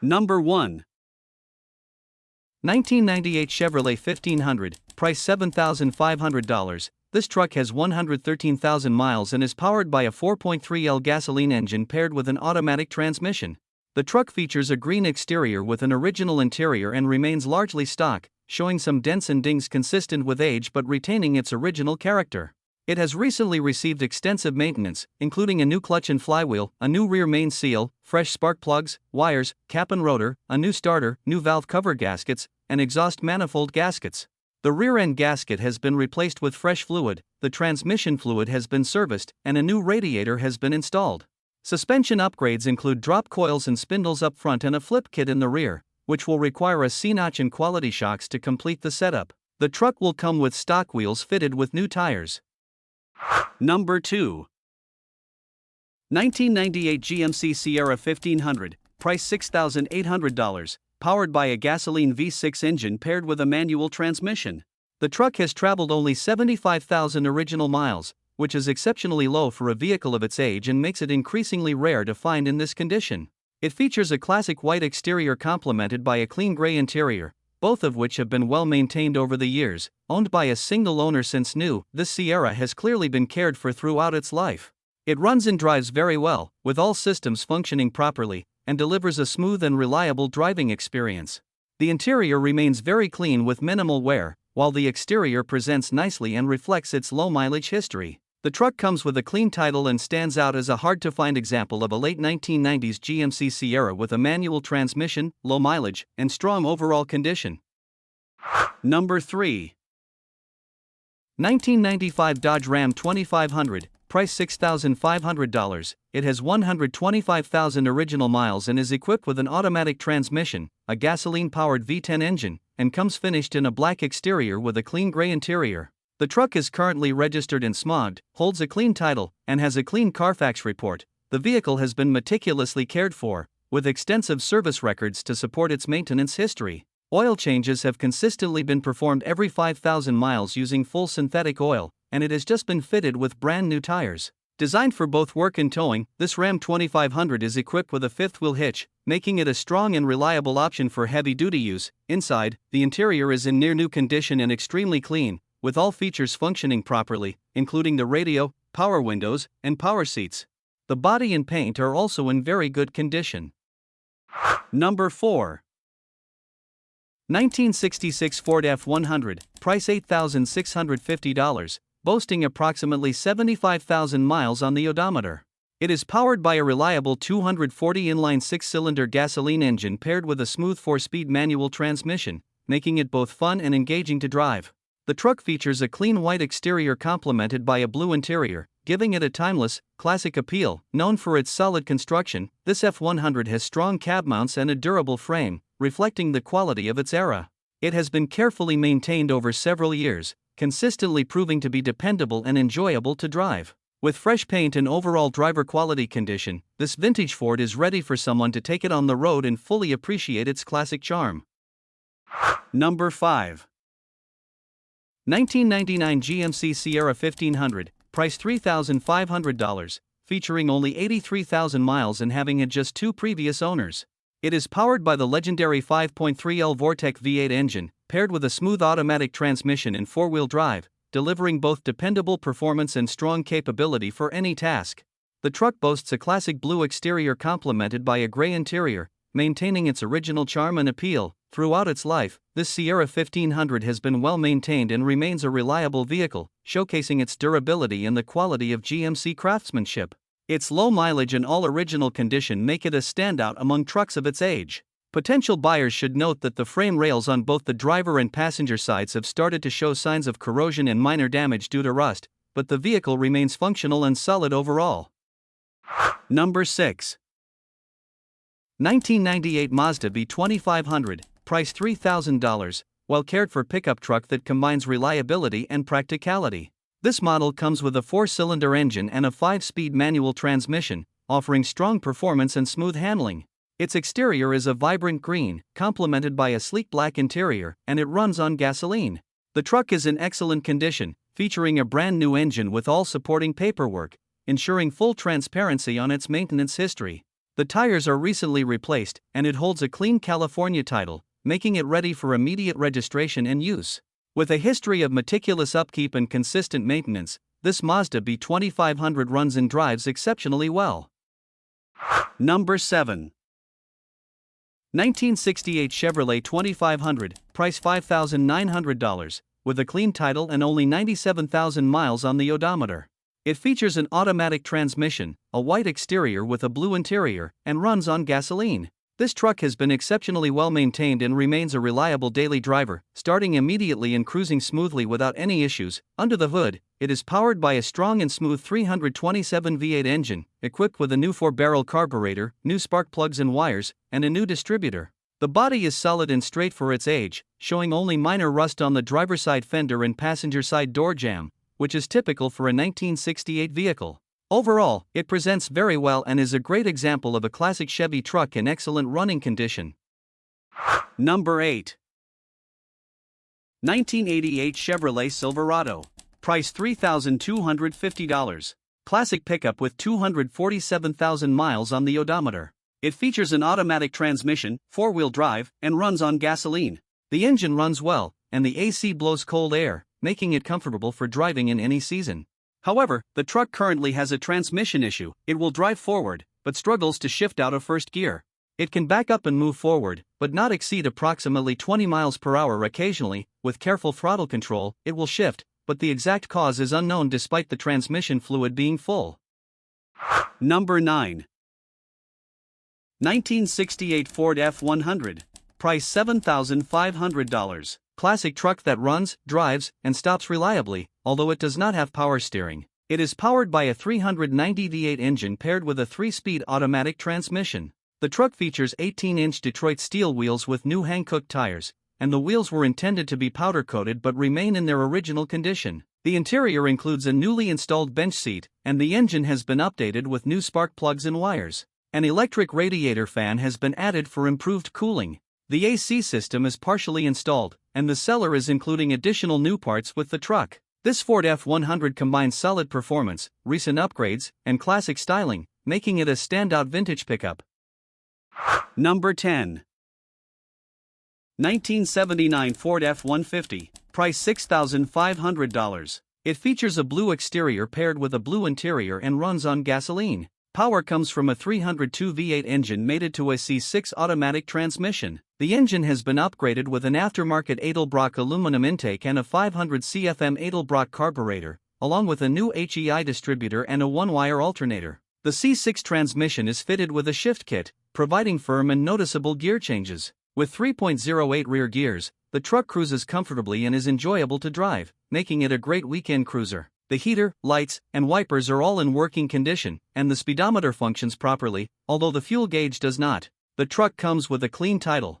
Number 1. 1998 Chevrolet 1500, price $7,500. This truck has 113,000 miles and is powered by a 4.3L gasoline engine paired with an automatic transmission. The truck features a green exterior with an original interior and remains largely stock, showing some dents and dings consistent with age but retaining its original character. It has recently received extensive maintenance, including a new clutch and flywheel, a new rear main seal, fresh spark plugs, wires, cap and rotor, a new starter, new valve cover gaskets, and exhaust manifold gaskets. The rear end gasket has been replaced with fresh fluid, the transmission fluid has been serviced, and a new radiator has been installed. Suspension upgrades include drop coils and spindles up front and a flip kit in the rear, which will require a C-notch and quality shocks to complete the setup. The truck will come with stock wheels fitted with new tires. Number 2. 1998 GMC Sierra 1500, price $6,800, powered by a gasoline V6 engine paired with a manual transmission. The truck has traveled only 75,000 original miles, which is exceptionally low for a vehicle of its age and makes it increasingly rare to find in this condition. It features a classic white exterior complemented by a clean gray interior, both of which have been well maintained over the years. Owned by a single owner since new, this Sierra has clearly been cared for throughout its life. It runs and drives very well, with all systems functioning properly, and delivers a smooth and reliable driving experience. The interior remains very clean with minimal wear, while the exterior presents nicely and reflects its low mileage history. The truck comes with a clean title and stands out as a hard-to-find example of a late 1990s GMC Sierra with a manual transmission, low mileage, and strong overall condition. Number 3. 1995 Dodge Ram 2500, price $6,500. It has 125,000 original miles and is equipped with an automatic transmission, a gasoline-powered V10 engine, and comes finished in a black exterior with a clean gray interior. The truck is currently registered and smogged, holds a clean title, and has a clean Carfax report. The vehicle has been meticulously cared for, with extensive service records to support its maintenance history. Oil changes have consistently been performed every 5,000 miles using full synthetic oil, and it has just been fitted with brand new tires. Designed for both work and towing, this Ram 2500 is equipped with a fifth-wheel hitch, making it a strong and reliable option for heavy-duty use. Inside, the interior is in near-new condition and extremely clean, with all features functioning properly, including the radio, power windows, and power seats. The body and paint are also in very good condition. Number 4. 1966 Ford F100, price $8,650, boasting approximately 75,000 miles on the odometer. It is powered by a reliable 240 inline 6-cylinder gasoline engine paired with a smooth 4-speed manual transmission, making it both fun and engaging to drive. The truck features a clean white exterior complemented by a blue interior, giving it a timeless, classic appeal. Known for its solid construction, this F100 has strong cab mounts and a durable frame, reflecting the quality of its era. It has been carefully maintained over several years, consistently proving to be dependable and enjoyable to drive. With fresh paint and overall driver quality condition, this vintage Ford is ready for someone to take it on the road and fully appreciate its classic charm. Number 5. 1999 GMC Sierra 1500, price $3,500, featuring only 83,000 miles and having had just 2 previous owners. It is powered by the legendary 5.3L Vortec V8 engine, paired with a smooth automatic transmission and 4-wheel drive, delivering both dependable performance and strong capability for any task. The truck boasts a classic blue exterior complemented by a gray interior, maintaining its original charm and appeal. Throughout its life, this Sierra 1500 has been well maintained and remains a reliable vehicle, showcasing its durability and the quality of GMC craftsmanship. Its low mileage and all original condition make it a standout among trucks of its age. Potential buyers should note that the frame rails on both the driver and passenger sides have started to show signs of corrosion and minor damage due to rust, but the vehicle remains functional and solid overall. Number 6. 1998 Mazda B2500, price $3,000, well-cared-for pickup truck that combines reliability and practicality. This model comes with a 4-cylinder engine and a 5-speed manual transmission, offering strong performance and smooth handling. Its exterior is a vibrant green, complemented by a sleek black interior, and it runs on gasoline. The truck is in excellent condition, featuring a brand new engine with all supporting paperwork, ensuring full transparency on its maintenance history. The tires are recently replaced, and it holds a clean California title, making it ready for immediate registration and use. With a history of meticulous upkeep and consistent maintenance, this Mazda B2500 runs and drives exceptionally well. Number 7. 1968 Chevrolet 2500, price $5,900, with a clean title and only 97,000 miles on the odometer. It features an automatic transmission, a white exterior with a blue interior, and runs on gasoline. This truck has been exceptionally well maintained and remains a reliable daily driver, starting immediately and cruising smoothly without any issues. Under the hood, it is powered by a strong and smooth 327 V8 engine, equipped with a new 4-barrel carburetor, new spark plugs and wires, and a new distributor. The body is solid and straight for its age, showing only minor rust on the driver's side fender and passenger side door jamb, which is typical for a 1968 vehicle. Overall, it presents very well and is a great example of a classic Chevy truck in excellent running condition. Number 8. 1988 Chevrolet Silverado. Price $3,250. Classic pickup with 247,000 miles on the odometer. It features an automatic transmission, 4-wheel drive, and runs on gasoline. The engine runs well, and the AC blows cold air, making it comfortable for driving in any season. However, the truck currently has a transmission issue. It will drive forward, but struggles to shift out of first gear. It can back up and move forward, but not exceed approximately 20 miles per hour occasionally. With careful throttle control, it will shift, but the exact cause is unknown despite the transmission fluid being full. Number 9. 1968 Ford F100. Price $7,500. Classic truck that runs, drives, and stops reliably, although it does not have power steering. It is powered by a 390 V8 engine paired with a 3-speed automatic transmission. The truck features 18-inch Detroit steel wheels with new Hankook tires, and the wheels were intended to be powder-coated but remain in their original condition. The interior includes a newly installed bench seat, and the engine has been updated with new spark plugs and wires. An electric radiator fan has been added for improved cooling. The AC system is partially installed, and the seller is including additional new parts with the truck. This Ford F100 combines solid performance, recent upgrades, and classic styling, making it a standout vintage pickup. Number 10. 1979 Ford F150, price $6,500. It features a blue exterior paired with a blue interior and runs on gasoline. Power comes from a 302 V8 engine mated to a C6 automatic transmission. The engine has been upgraded with an aftermarket Edelbrock aluminum intake and a 500 CFM Edelbrock carburetor, along with a new HEI distributor and a 1-wire alternator. The C6 transmission is fitted with a shift kit, providing firm and noticeable gear changes. With 3.08 rear gears, the truck cruises comfortably and is enjoyable to drive, making it a great weekend cruiser. The heater, lights, and wipers are all in working condition, and the speedometer functions properly, although the fuel gauge does not. The truck comes with a clean title.